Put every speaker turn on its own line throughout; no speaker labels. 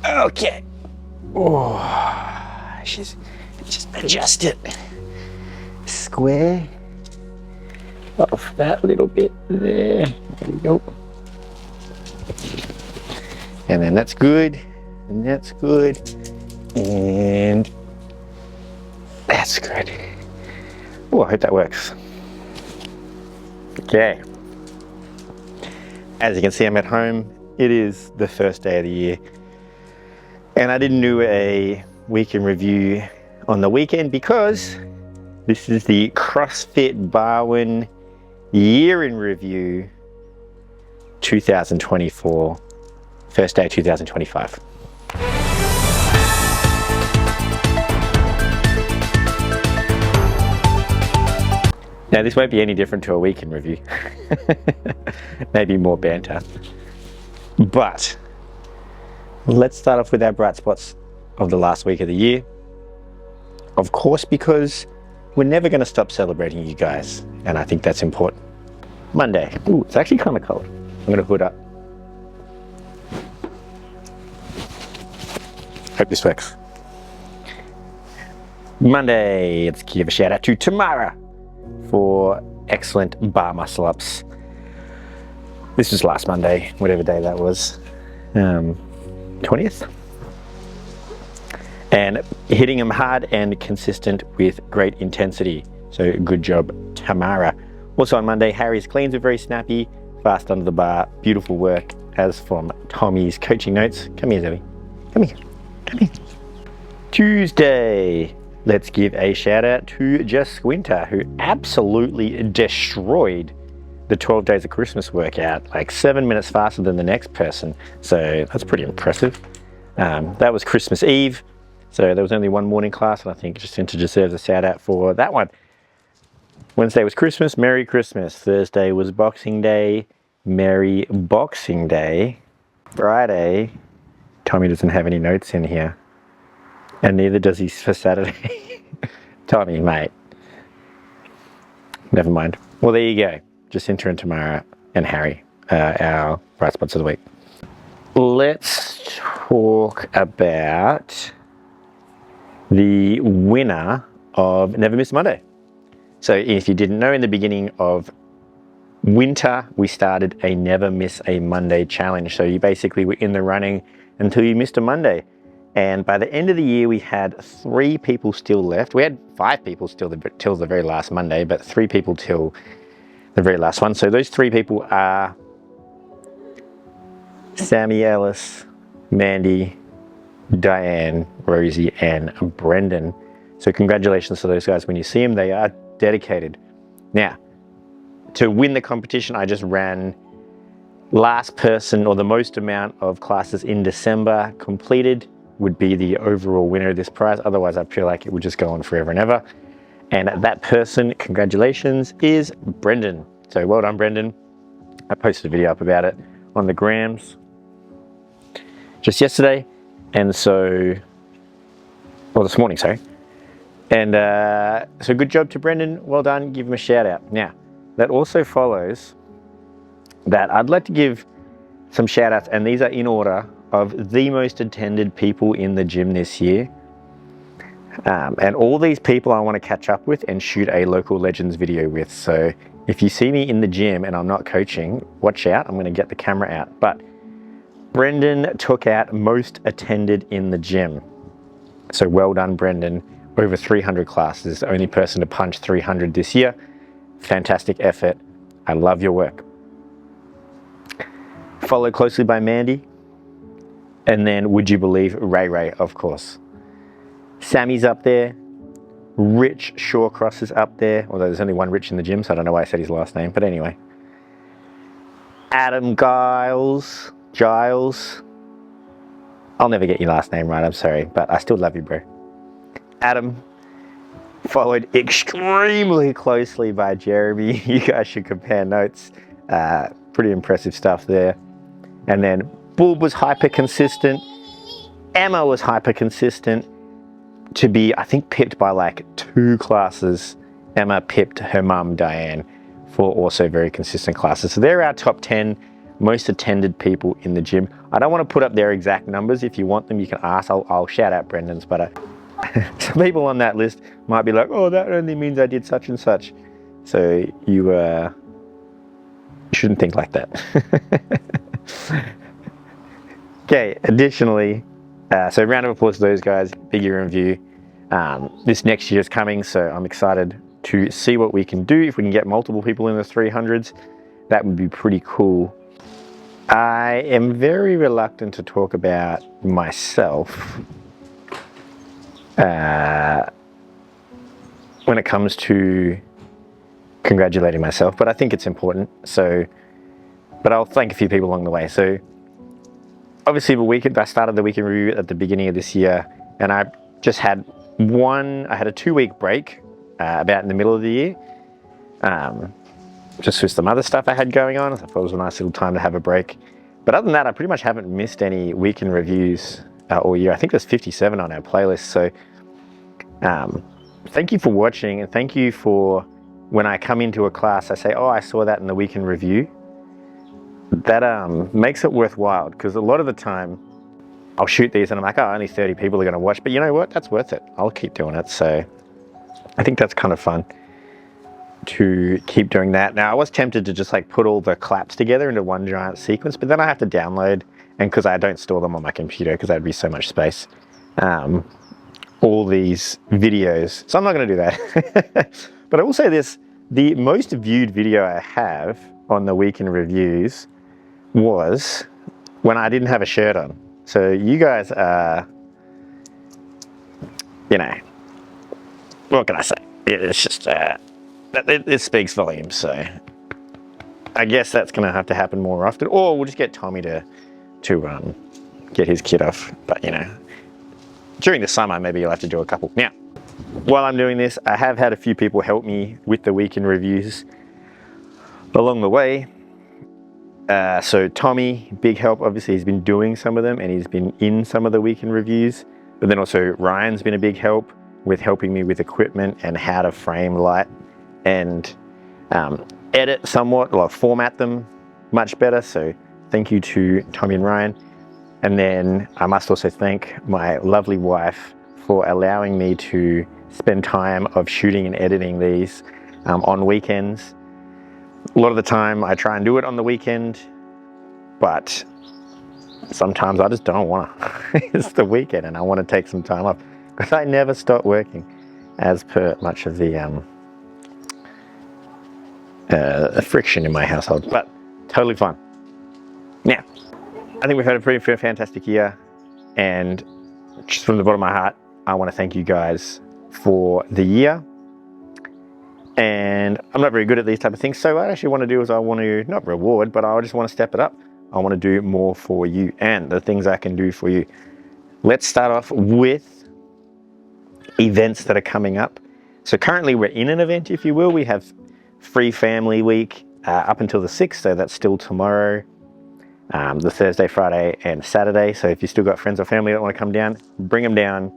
Okay. Oh, just adjust it. Square off that little bit there. There we go. And then that's good. And that's good. And that's good. Oh, I hope that works. Okay. As you can see, I'm at home. It is the first day of the year. And I didn't do a weekend review on the weekend because this is the CrossFit Barwon Year in Review 2024, first day 2025. Now this won't be any different to a weekend review. Maybe more banter. But let's start off with our bright spots of the last week of the year. Of course, because we're never going to stop celebrating you guys, and I think that's important. Monday. Ooh, it's actually kind of cold. I'm going to hood up. Hope this works. Monday, let's give a shout out to Tamara for excellent bar muscle ups. This was last Monday, whatever day that was, 20th. And hitting them hard and consistent with great intensity. So good job, Tamara. Also on Monday, Harry's cleans were very snappy, fast under the bar, beautiful work, as from Tommy's coaching notes. Come here, Zoe. Come here. Come here. Tuesday, let's give a shout out to Jaswinter, who absolutely destroyed the 12 days of Christmas workout, like 7 minutes faster than the next person. So that's pretty impressive. That was Christmas Eve. So there was only one morning class, and I think Jacinta deserves a shout out for that one. Wednesday was Christmas, Merry Christmas. Thursday was Boxing Day, Merry Boxing Day. Friday, Tommy doesn't have any notes in here. And neither does he for Saturday. Tommy, mate. Never mind. Well, there you go. Jacinta and Tamara and Harry, our bright spots of the week. Let's talk about the winner of Never Miss Monday. So if you didn't know, in the beginning of winter, we started a Never Miss a Monday challenge. So you basically were in the running until you missed a Monday. And by the end of the year, we had 3 people still left. We had 5 people still till the very last Monday, but 3 people till the very last one. So those 3 people are Sammy Ellis, Mandy, Diane, Rosie, and Brendan. So congratulations to those guys. When you see them, they are dedicated. Now, to win the competition, I just ran last person, or the most amount of classes in December completed would be the overall winner of this prize. Otherwise, I feel like it would just go on forever and ever. And that person, congratulations, is Brendan. So well done, Brendan. I posted a video up about it on the grams just yesterday. And so, well, this morning, sorry. And so good job to Brendan. Well done. Give him a shout out. Now, that also follows that I'd like to give some shout outs, and these are in order of the most attended people in the gym this year. And all these people I want to catch up with and shoot a local legends video with. So if you see me in the gym and I'm not coaching, watch out. I'm going to get the camera out. But Brendan took out most attended in the gym. So well done, Brendan. Over 300 classes, only person to punch 300 this year. Fantastic effort. I love your work. Followed closely by Mandy. And then, would you believe, Ray, of course. Sammy's up there. Rich Shawcross is up there. Although there's only one Rich in the gym, so I don't know why I said his last name. But anyway. Adam Giles. I'll never get your last name right, I'm sorry. But I still love you, bro. Adam. Followed extremely closely by Jeremy. You guys should compare notes. Pretty impressive stuff there. And then Bulb was hyper consistent. Emma was hyper consistent to be, I think, pipped by like 2 classes. Emma pipped her mum, Diane, for also very consistent classes. So they're our top 10 most attended people in the gym. I don't want to put up their exact numbers. If you want them, you can ask. I'll shout out Brendan's, but some people on that list might be like, oh, that only means I did such and such. So you shouldn't think like that. Okay, additionally, so round of applause to those guys, big year in review. This next year is coming, so I'm excited to see what we can do. If we can get multiple people in the 300s, that would be pretty cool. I am very reluctant to talk about myself when it comes to congratulating myself, but I think it's important. So, but I'll thank a few people along the way. So obviously I started the weekend review at the beginning of this year, and I just had I had a 2-week break about in the middle of the year, just with some other stuff I had going on. I thought it was a nice little time to have a break. But other than that, I pretty much haven't missed any weekend reviews all year. I think there's 57 on our playlist. So thank you for watching, and thank you for when I come into a class, I say, oh, I saw that in the weekend review. That makes it worthwhile, because a lot of the time I'll shoot these and I'm like, oh, only 30 people are going to watch, but you know what? That's worth it. I'll keep doing it. So I think that's kind of fun to keep doing that. Now, I was tempted to just like put all the claps together into one giant sequence, but then I have to download, and because I don't store them on my computer because that'd be so much space, all these videos. So I'm not going to do that. But I will say this, the most viewed video I have on the weekend reviews was when I didn't have a shirt on. So you guys are, you know, what can I say? It's just, it speaks volumes. So I guess that's going to have to happen more often, or we'll just get Tommy to get his kid off. But you know, during the summer, maybe you'll have to do a couple. Now, while I'm doing this, I have had a few people help me with the weekend reviews along the way. So Tommy, big help. Obviously, he's been doing some of them, and he's been in some of the weekend reviews. But then also Ryan's been a big help with helping me with equipment and how to frame light and edit somewhat, or format them much better. So thank you to Tommy and Ryan. And then I must also thank my lovely wife for allowing me to spend time of shooting and editing these on weekends. A lot of the time I try and do it on the weekend, but sometimes I just don't want to. It's the weekend and I want to take some time off, because I never stop working, as per much of the friction in my household, but totally fine. Now, I think we've had a pretty fantastic year, and just from the bottom of my heart, I want to thank you guys for the year. And I'm not very good at these type of things, so what I actually want to do is I want to, not reward, but I just want to step it up. I want to do more for you and the things I can do for you. Let's start off with events that are coming up. So currently we're in an event, if you will. We have Free Family Week up until the 6th, so that's still tomorrow, the Thursday, Friday, and Saturday. So if you still got friends or family that want to come down, bring them down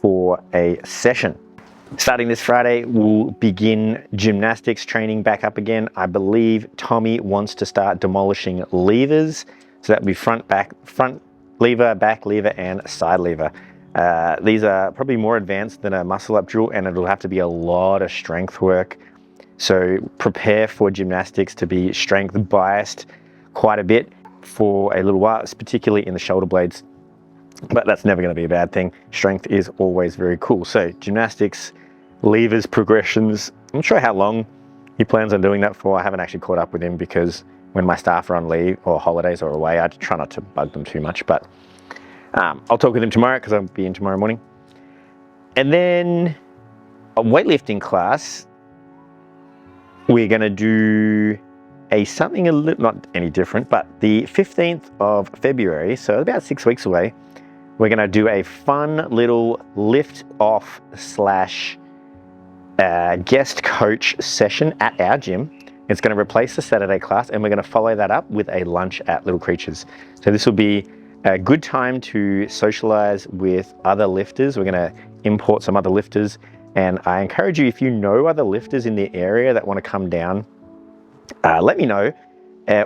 for a session. Starting this Friday, we'll begin gymnastics training back up again. I believe Tommy wants to start demolishing levers. So that'll be front lever, back lever, and side lever. These are probably more advanced than a muscle up drill, and it'll have to be a lot of strength work. So prepare for gymnastics to be strength biased quite a bit for a little while, particularly in the shoulder blades. But that's never going to be a bad thing. Strength is always very cool. So gymnastics, levers, progressions. I'm not sure how long he plans on doing that for. I haven't actually caught up with him, because when my staff are on leave or holidays or away, I try not to bug them too much. But I'll talk with him tomorrow, because I'll be in tomorrow morning. And then a weightlifting class, we're going to do something a little, not any different, but the 15th of February, so about 6 weeks away, we're going to do a fun little lift off / guest coach session at our gym. It's going to replace the Saturday class, and we're going to follow that up with a lunch at Little Creatures. So this will be a good time to socialize with other lifters. We're going to import some other lifters, and I encourage you, if you know other lifters in the area that want to come down, let me know,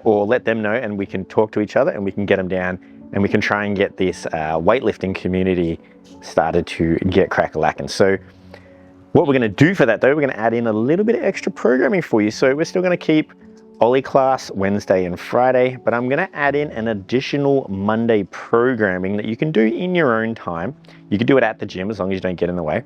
or let them know, and we can talk to each other and we can get them down, and we can try and get this weightlifting community started to get crack-a-lackin'. So what we're going to do for that though, we're going to add in a little bit of extra programming for you. So we're still going to keep Ollie class Wednesday and Friday, but I'm going to add in an additional Monday programming that you can do in your own time. You can do it at the gym as long as you don't get in the way.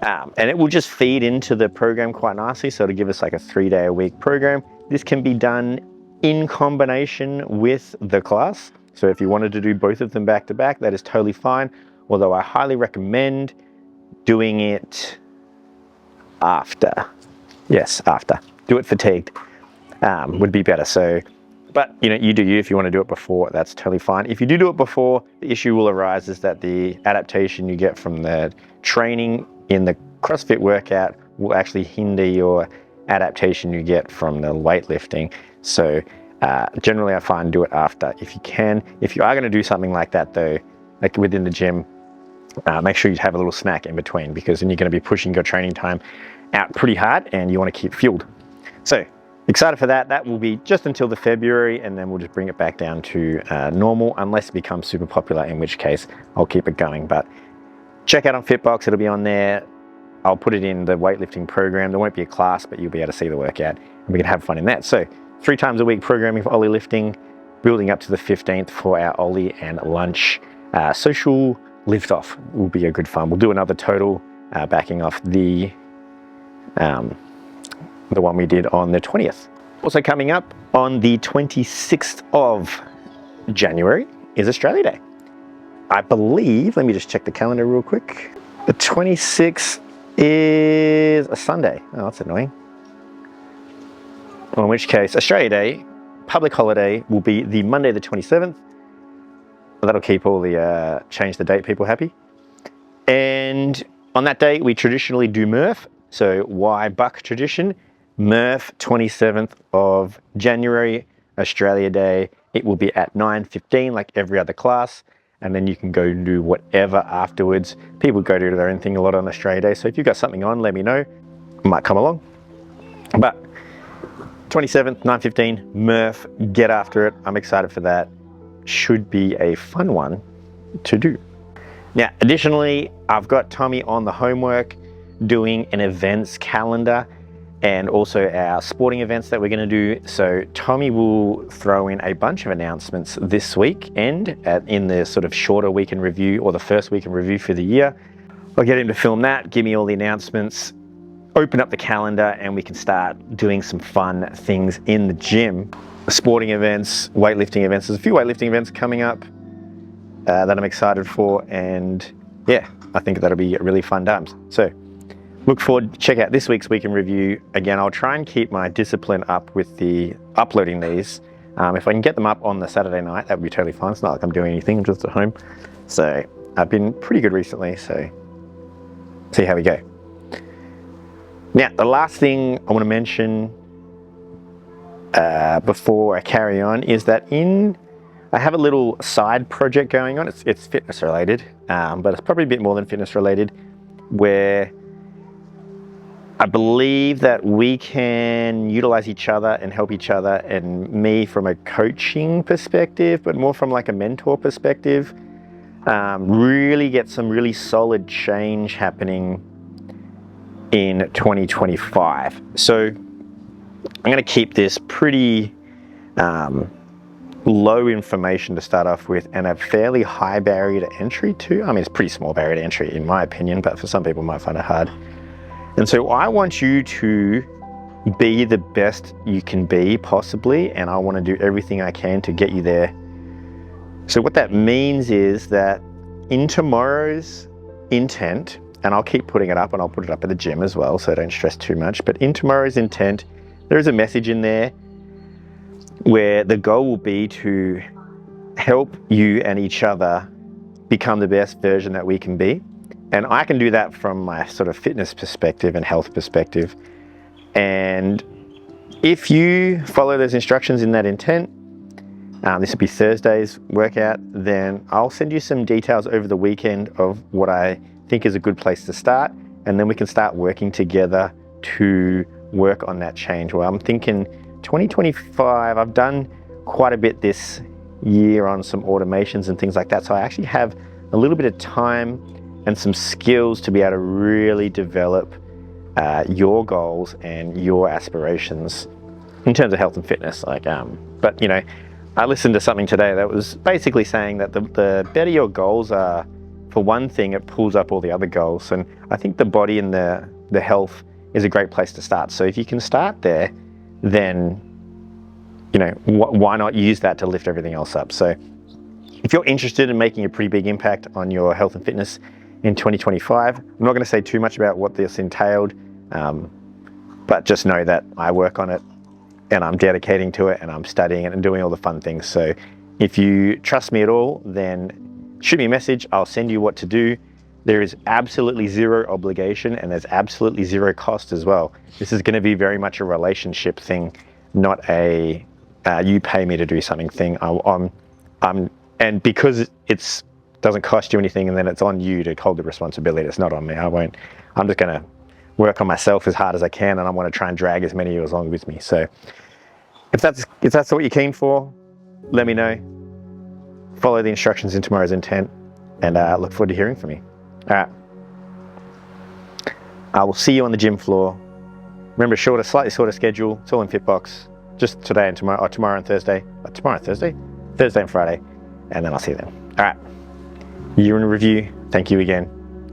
And it will just feed into the program quite nicely. So to give us like a 3-day-a-week program, this can be done in combination with the class. So if you wanted to do both of them back to back, that is totally fine. Although I highly recommend doing it after. Yes, after. Do it fatigued would be better. So, but you know, you do you. If you want to do it before, that's totally fine. If you do it before, the issue will arise is that the adaptation you get from the training in the CrossFit workout will actually hinder your adaptation you get from the weightlifting. So generally I find do it after if you can. If you are going to do something like that though, like within the gym, make sure you have a little snack in between, because then you're going to be pushing your training time out pretty hard and you want to keep fueled. So excited for that. That will be just until the February, and then we'll just bring it back down to normal unless it becomes super popular, in which case I'll keep it going. But check out on Fitbox, it'll be on there. I'll put it in the weightlifting program. There won't be a class, but you'll be able to see the workout and we can have fun in that. So 3 times a week programming for Ollie lifting, building up to the 15th for our Ollie and lunch. Social lift off will be a good fun. We'll do another total backing off the one we did on the 20th. Also coming up on the 26th of January is Australia Day. I believe, let me just check the calendar real quick. The 26th is a Sunday. Oh, that's annoying. Well, in which case, Australia Day, public holiday, will be the Monday the 27th. That'll keep all the change the date people happy. And on that day, we traditionally do Murph. So why Buck tradition? Murph, 27th of January, Australia Day. It will be at 9:15 like every other class. And then you can go do whatever afterwards. People go do their own thing a lot on Australia Day. So if you've got something on, let me know. I might come along. But 27th, 9:15, Murph, get after it. I'm excited for that. Should be a fun one to do. Now, additionally, I've got Tommy on the homework doing an events calendar and also our sporting events that we're going to do. So Tommy will throw in a bunch of announcements this weekend in the sort of shorter week in review, or the first week in review for the year. I'll get him to film that, give me all the announcements, open up the calendar, and we can start doing some fun things in the gym. Sporting events, weightlifting events. There's a few weightlifting events coming up that I'm excited for, and yeah, I think that'll be really fun times. So look forward, check out this week's week in review. Again, I'll try and keep my discipline up with the uploading these. If I can get them up on the Saturday night, that would be totally fine. It's not like I'm doing anything, I'm just at home. So I've been pretty good recently, so see how we go. Now, the last thing I want to mention before I carry on is that I have a little side project going on. It's fitness related, but it's probably a bit more than fitness related, where I believe that we can utilize each other and help each other, and me from a coaching perspective, but more from like a mentor perspective, really get some really solid change happening in 2025. So I'm going to keep this pretty low information to start off with, and a fairly high barrier to entry too. I mean, it's a pretty small barrier to entry in my opinion, but for some people might find it hard. And so I want you to be the best you can be possibly, and I want to do everything I can to get you there. So what that means is that in tomorrow's intent, and I'll keep putting it up, and I'll put it up at the gym as well, so don't stress too much, but in tomorrow's intent, there is a message in there where the goal will be to help you and each other become the best version that we can be. And I can do that from my sort of fitness perspective and health perspective. And if you follow those instructions in that intent, this will be Thursday's workout, then I'll send you some details over the weekend of what I think is a good place to start. And then we can start working together to work on that change. Well, I'm thinking 2025, I've done quite a bit this year on some automations and things like that. So I actually have a little bit of time and some skills to be able to really develop your goals and your aspirations in terms of health and fitness. But you know, I listened to something today that was basically saying that the better your goals are, for one thing, it pulls up all the other goals. And I think the body and the health is a great place to start. So if you can start there, then, you know, why not use that to lift everything else up? So if you're interested in making a pretty big impact on your health and fitness in 2025, I'm not going to say too much about what this entailed, but just know that I work on it and I'm dedicating to it and I'm studying it and doing all the fun things. So if you trust me at all, then shoot me a message. I'll send you what to do. There is absolutely zero obligation and there's absolutely zero cost as well. This is going to be very much a relationship thing, not a you pay me to do something thing. And because it doesn't cost you anything, and then it's on you to hold the responsibility. It's not on me. I'm just going to work on myself as hard as I can, and I want to try and drag as many of you along with me. So if that's what you're keen for, let me know. Follow the instructions in tomorrow's intent, and I look forward to hearing from you. All right. I will see you on the gym floor. Remember, slightly shorter schedule. It's all in Fitbox. Just today and tomorrow, or tomorrow and Thursday. Thursday and Friday, and then I'll see you then. All right. Year in review. Thank you again.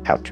Out.